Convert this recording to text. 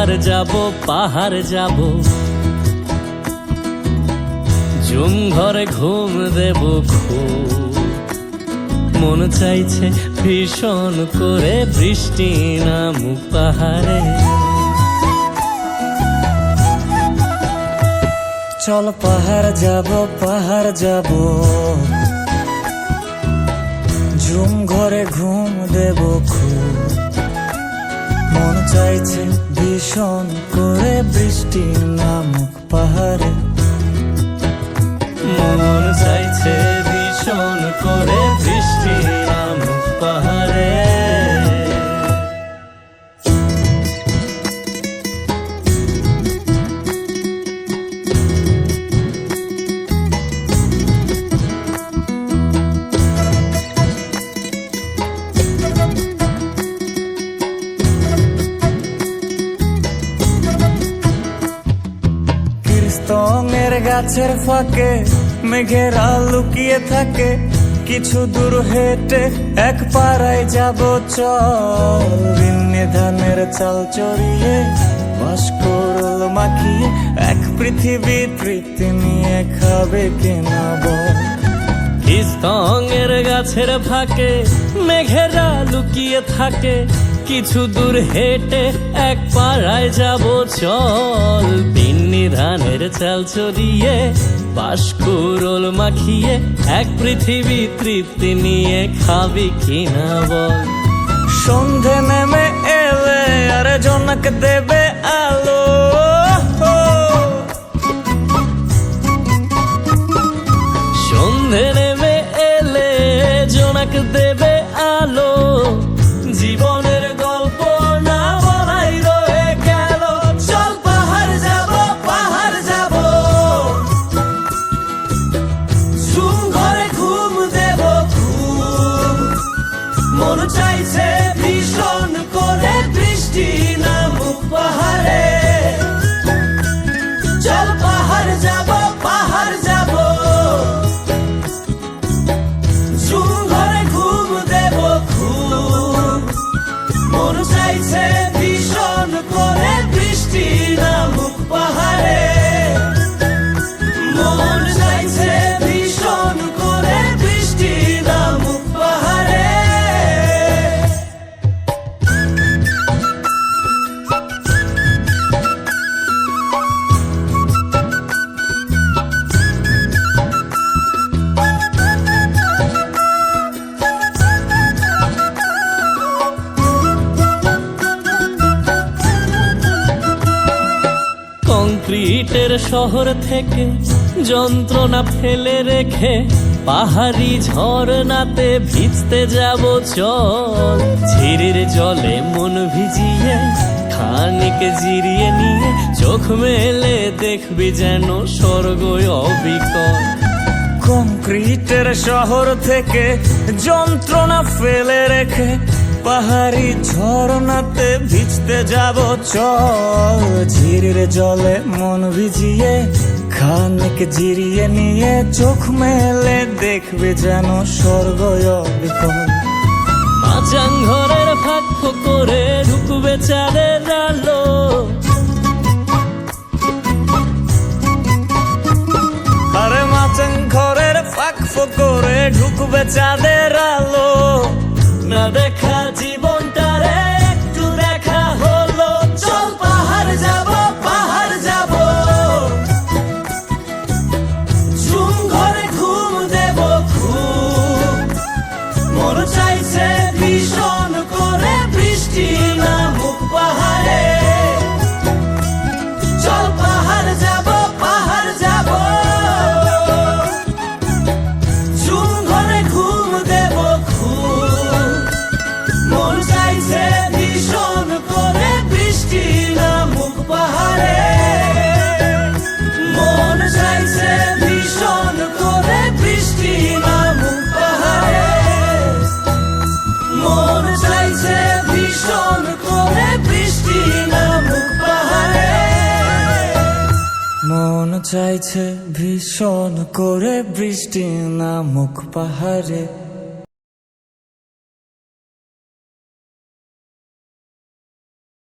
পাহাড় যাব ঝুম ঘরে ঘুম দেব খুব মন চাইছে ভীষণ করে বৃষ্টি নামুক পাহাড়ে। চল পাহাড় যাব ঝুম ঘরে ঘুম দেব খুব মন চাইছে ভীষণ করে বৃষ্টি নামুক পাহাড়ে। মন চাইছে ভীষণ করে বৃষ্টি নামুক পাহাড়ে। স্তঙের গাছের ফাঁকে মেঘেরা লুকিয়ে থাকে, কিছু দূর হেঁটে এক পাড়ায় যাব চল। বিন্নি ধানের চাল চড়িয়ে বাঁশকুড়ুল মাখিয়ে এক পৃথিবী তৃপ্তি নিয়ে খাবে কিনা বল। স্তঙের গাছের ফাঁকে মেঘেরা লুকিয়ে থাকে, কিছু দূর হেঁটে এক পাড়ায় যাব চল। বিন্নি ধানের চাল চড়িয়ে বাঁশকুড়ুল মাখিয়ে এক পৃথিবী তৃপ্তি নিয়ে খাবি কিনা বল। সন্ধে নেমে এলে আর জনক দেবে আলো, সন্ধে নেমে এলে জোনাক দেবে আলো। জীবনের গল্প না বলাই রয়ে গেল, চল পাহাড় যাব ঝুম ঘরে ঘুম দেব খুব মন চাইছে ভীষণ করে বৃষ্টি নামুক পাহাড়ে। চল পাহাড় যাব ঝুম ঘরে ঘুম দেব খুব মন চাইছে ভীষণ করে বৃষ্টি নামুক পাহাড়ে। মন চাইছে ভীষণ করে বৃষ্টি নামুক পাহাড়ে। কংক্রিটের শহর থেকে যন্ত্রণা ফেলে রেখে পাহাড়ি ঝরনাতে ভিজতে যাব চল। ঝিরির জলে মন ভিজিয়ে খানিক জিরিয়ে নিয়ে চোখ মেলে দেখবি যেন স্বর্গ অবিকল। কংক্রিটের শহর থেকে যন্ত্রণা ফেলে রেখে পাহাড়ি ঝরনাতে ভিজতে যাব চল। ঝিরির জলে মন ভিজিয়ে খানিক জিরিয়ে নিয়ে চোখ মেলে দেখবে যেন স্বর্গ অবিকল। মাচাং ঘরের ফাঁক করে ঢুকবে চাঁদের আলো, আরে মাচাং ঘরের ফাঁক করে ঢুকবে চাঁদের আলো। না দেখা জীবনটারে একটু দেখা হলো, চল পাহাড় যাব ঝুম ঘরে ঘুম দেব খুব মন চাইছে ভীষণ করে বৃষ্টি নামুক পাহাড়ে। চল পাহাড় যাব ঝুম ঘরে ঘুম দেব খুব মন চাইছে ভীষণ করে বৃষ্টি নামুক পাহাড়ে। মন চাইছে ভীষণ করে বৃষ্টি নামুক পাহাড়ে। মন চাইছে ভীষণ করে বৃষ্টি নামুক পাহাড়ে। মন চাইছে ভীষণ করে বৃষ্টি নামুক পাহাড়ে।